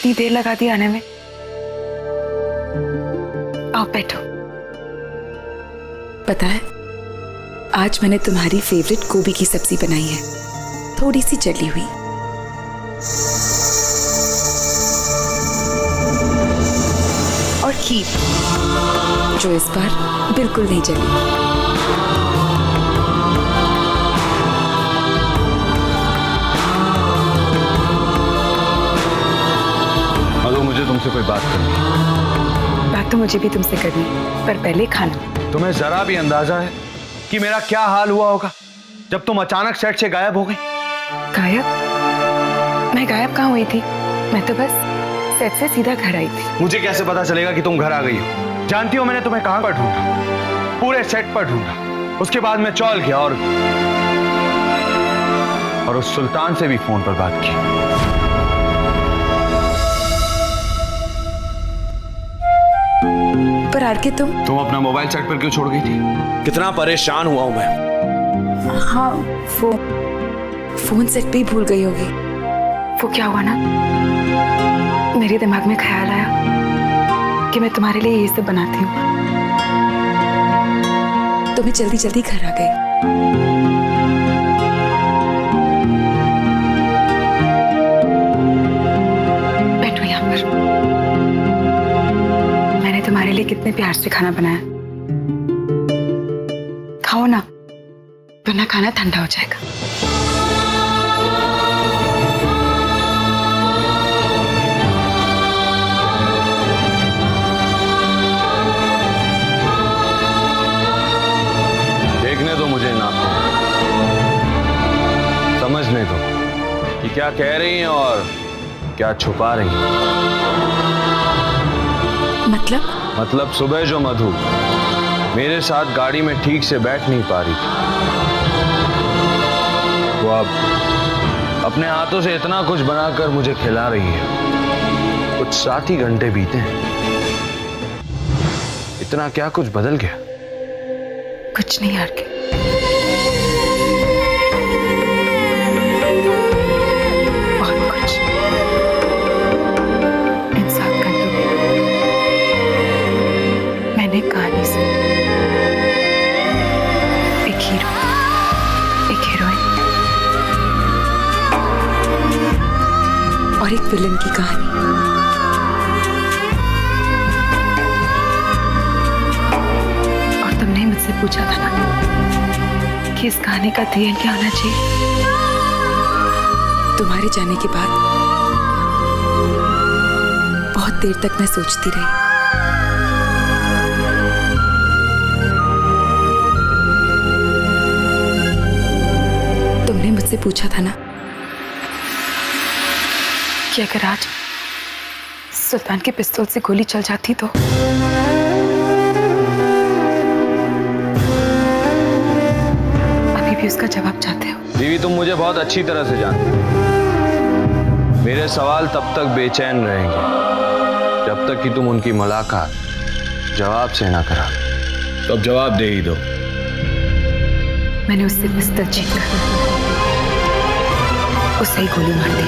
इतनी देर लगा दी आने में। आओ बैठो। पता है, आज मैंने तुम्हारी फेवरेट गोभी की सब्जी बनाई है, थोड़ी सी जली हुई। और खीर, जो इस बार बिल्कुल नहीं जली। मधु, मुझे तुमसे कोई बात करनी है। बात तो मुझे भी तुमसे करनी, पर पहले खाना। तुम्हें जरा भी अंदाजा है कि मेरा क्या हाल हुआ होगा जब तुम अचानक सेट से गायब हो गई? गायब? मैं गायब कहाँ हुई थी? मैं तो बस सेट से सीधा घर आई थी। मुझे कैसे पता चलेगा कि तुम घर आ गई हो? जानती हो मैंने तुम्हें कहां पर ढूंढा? पूरे सेट पर ढूंढा। उसके बाद मैं चौल गया और उस सुल्तान से भी फोन पर बात की। पर आरके, तुम अपना मोबाइल सेट पर क्यों छोड़ गई थी? कितना परेशान हुआ हूं मैं। हाँ, फोन सेट पे ही भूल गई होगी। वो क्या हुआ ना, मेरे दिमाग में ख्याल आया कि मैं तुम्हारे लिए ये सब बनाती हूँ, तो मैं जल्दी जल्दी घर आ गई। बैठो यहाँ पर। मैंने तुम्हारे लिए कितने प्यार से खाना बनाया। खाओ ना, वरना खाना ठंडा हो जाएगा। देखने दो मुझे, ना समझने दो कि क्या कह रही हैं और क्या छुपा रही हैं। मतलब सुबह जो मधु मेरे साथ गाड़ी में ठीक से बैठ नहीं पा रही थी, वो अब अपने हाथों से इतना कुछ बनाकर मुझे खिला रही है। कुछ 7 ही घंटे बीते हैं, इतना क्या कुछ बदल गया? कुछ नहीं आरके, बहुत कुछ। इन 7 घंटों में मैंने कहानी सुनी। एक हीरो, एक हीरोइन और एक विलन की कहानी। और तुमने मुझसे पूछा था ना कि इस कहानी का दी एंड क्या होना चाहिए। तुम्हारे जाने के बाद बहुत देर तक मैं सोचती रही। तुमने मुझसे पूछा था ना कि अगर आज सुल्तान के पिस्तौल से गोली चल जाती तो। अभी भी उसका जवाब चाहते हो? दीवी, तुम मुझे बहुत अच्छी तरह से जानती हो। मेरे सवाल तब तक बेचैन रहेंगे जब तक कि तुम उनकी मुलाकात जवाब से ना करा। तो अब जवाब दे ही दो। मैंने उससे पिस्तौल छीनकर उसे ही गोली मार दी।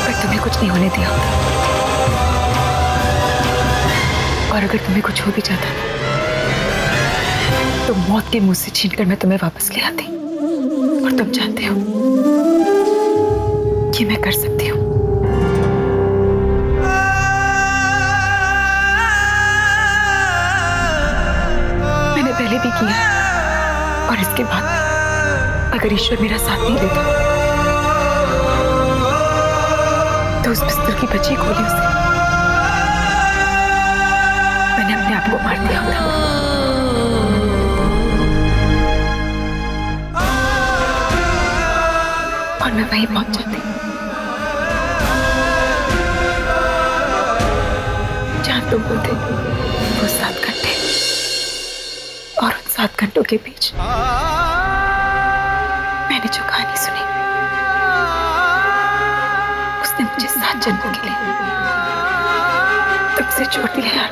पर तुम्हें कुछ नहीं होने दिया होता। और अगर तुम्हें कुछ हो भी जाता तो मौत के मुंह से छीनकर मैं तुम्हें वापस ले आती। और तुम जानते हो कि मैं कर सकती हूँ। मैंने पहले भी किया और इसके बाद भी। अगर ईश्वर मेरा साथ नहीं देता तो उस पिस्तौल की बची गोलियों से मैंने अपने आप को मार दिया होता। और मैं वहीं पहुंच जाती जहां तुम होते। वो 7 घंटे, और उन 7 घंटों के बीच मैंने जो कहानी सुनी उसने मुझे 7 जन्मों के लिए तुमसे जोड़ दिया यार।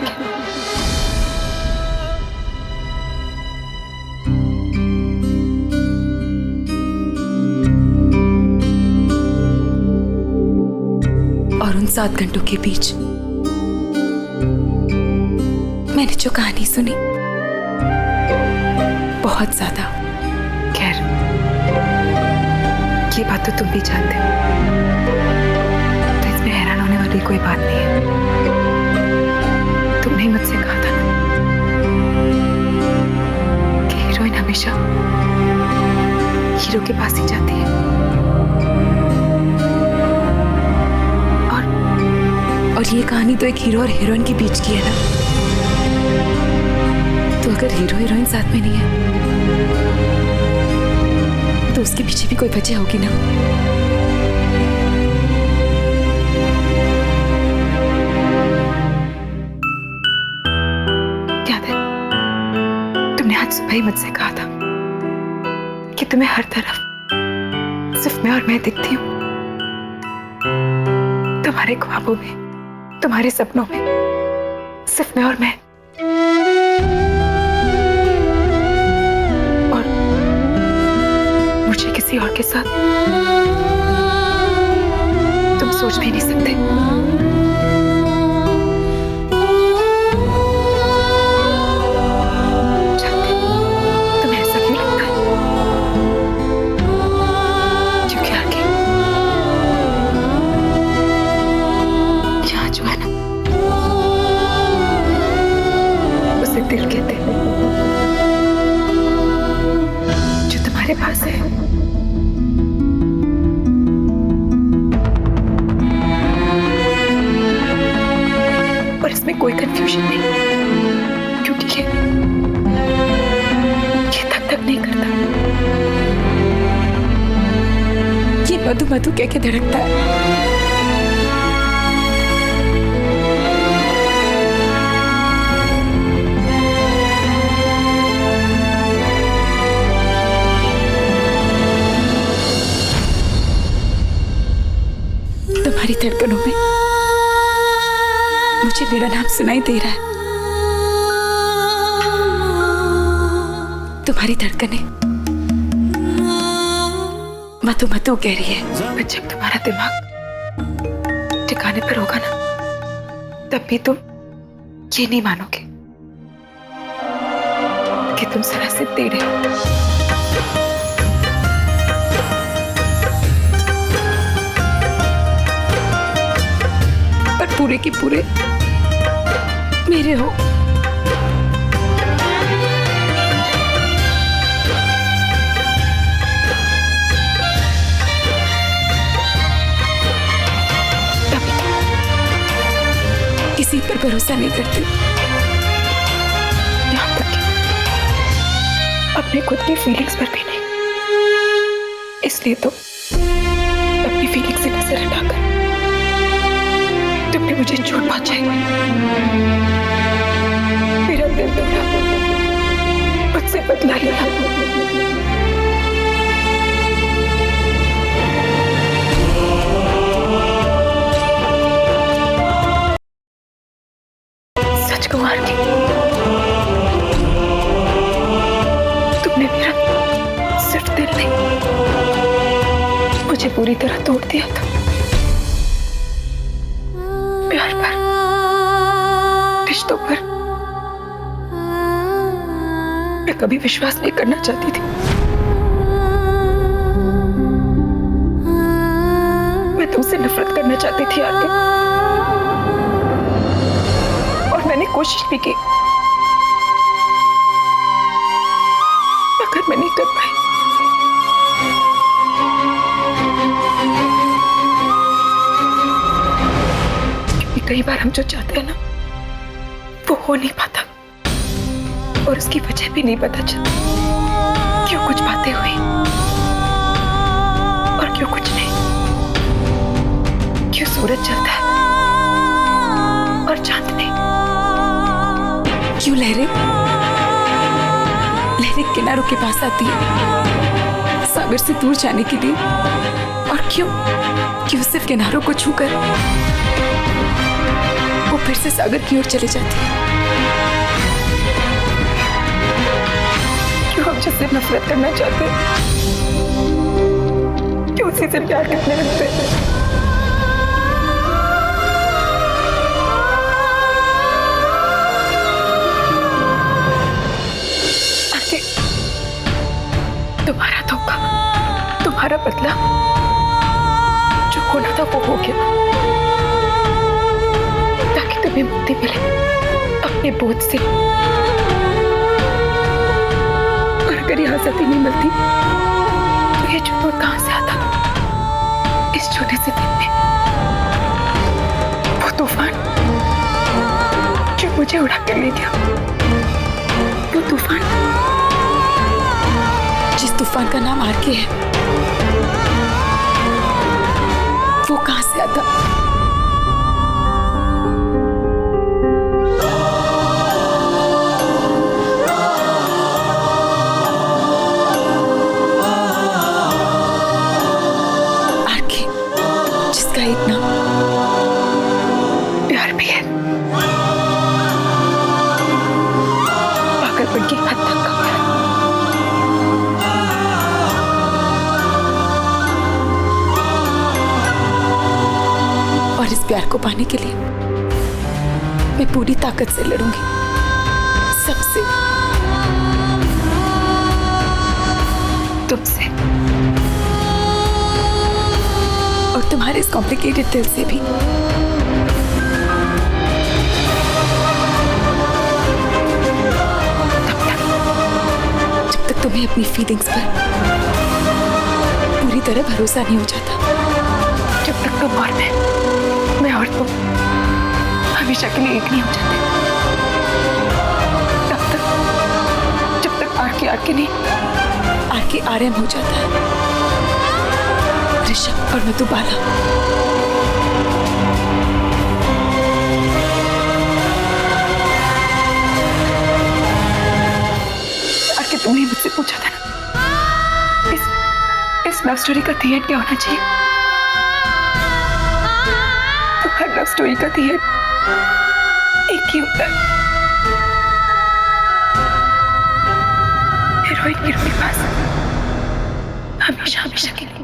और उन 7 घंटों के बीच मैंने जो कहानी सुनी, बहुत ज्यादा। खैर, ये बात तो तुम भी जानते हो, तो इसमें हैरान होने वाली कोई बात नहीं है। तुमने ही मुझसे कहा था ना कि हीरोइन हमेशा हीरो के पास ही जाती है। और ये कहानी तो एक हीरो और हीरोइन के बीच की है ना, तो अगर हीरो हीरोइन साथ में नहीं है तो उसके पीछे भी कोई वजह होगी ना। याद है, तुमने आज सुबह ही मुझसे कहा था कि तुम्हें हर तरफ सिर्फ मैं और मैं दिखती हूँ। तुम्हारे ख्वाबों में, तुम्हारे सपनों में सिर्फ मैं और मैं। और मुझे किसी और के साथ तुम सोच भी नहीं सकते। जानते, तुम्हें ऐसा क्यों लगता है? क्योंकि आगे यहाँ जो है ना, उसे दिल कहते हैं, जो तुम्हारे पास है। और इसमें कोई कंफ्यूजन नहीं, क्योंकि ये धक नहीं करता। ये मधु मधु कह के धड़कता है। तुम्हारी धड़कनों में मुझे मेरा नाम सुनाई दे रहा है। तुम्हारी धड़कनें मधु मधु कह रही है। पर जब तुम्हारा दिमाग ठिकाने पर होगा ना, तब भी तुम ये नहीं मानोगे कि तुम जरा से टेढ़े हो। पर पूरे के पूरे मेरे हो। किसी पर भरोसा नहीं करते, यहाँ तक कि अपने खुद की फीलिंग्स पर भी नहीं। इसलिए तो अपनी फीलिंग्स से नजर हटाकर तुमने मुझे चोट पहुंचाई, मेरा दिल तोड़ा, मुझसे बदला लिया। सच को हार के तुमने मेरा सिर्फ दिल नहीं, मुझे पूरी तरह तोड़ दिया था। प्यार पर, रिश्तों पर मैं कभी विश्वास नहीं करना चाहती थी। मैं तुमसे नफरत करना चाहती थी आरती, और मैंने कोशिश भी की, मगर मैं नहीं कर पाई। क्योंकि कई बार हम जो चाहते हैं ना, वो हो नहीं पाता, और उसकी वजह भी नहीं पता चलती। क्यों कुछ बातें हुई और क्यों कुछ नहीं। क्यों सूरज चलता है और चांद नहीं। क्यों लहरें किनारों के पास आती है सागर से दूर जाने के लिए, और क्यों सिर्फ किनारों को छूकर वो फिर से सागर की ओर चले जाती है। क्यों हम जिससे नफरत करना चाहते हैं, क्यों उसी से प्यार करने लगते हैं। बदला, जो होना था वो हो गया, ताकि तुम्हें मुक्ति मिले अपने बोझ से। और अगर यहाँ सती नहीं मिलती तो ये जुनून कहां से आता? इस छोटे से दिन में वो तूफान जो मुझे उड़ा कर ले गया, वो तूफान जिस तूफान का नाम आरके है, वो कहां से आता? आरके, जिसका एक नाम प्यार भी है, पागलपन की हद तक का प्यार। और इस प्यार को पाने के लिए मैं पूरी ताकत से लड़ूंगी, सबसे, तुमसे और तुम्हारे इस कॉम्प्लिकेटेड दिल से भी। जब तक तुम्हें अपनी फीलिंग्स पर पूरी तरह भरोसा नहीं हो जाता, जब तक तुम और मैं और तुम हमेशा के लिए एक नहीं हो जाते, तब तक, जब तक आरके नहीं आरके आरएम हो जाता है, ऋषभ और मधुबाला। आरके, तुमने मुझसे पूछा था ना, इस लव स्टोरी का दी एंड क्या होना चाहिए? तो हर लव स्टोरी का दी एंड एक ही होता है, हीरोइन हीरो के पास हमेशा हमेशा के लिए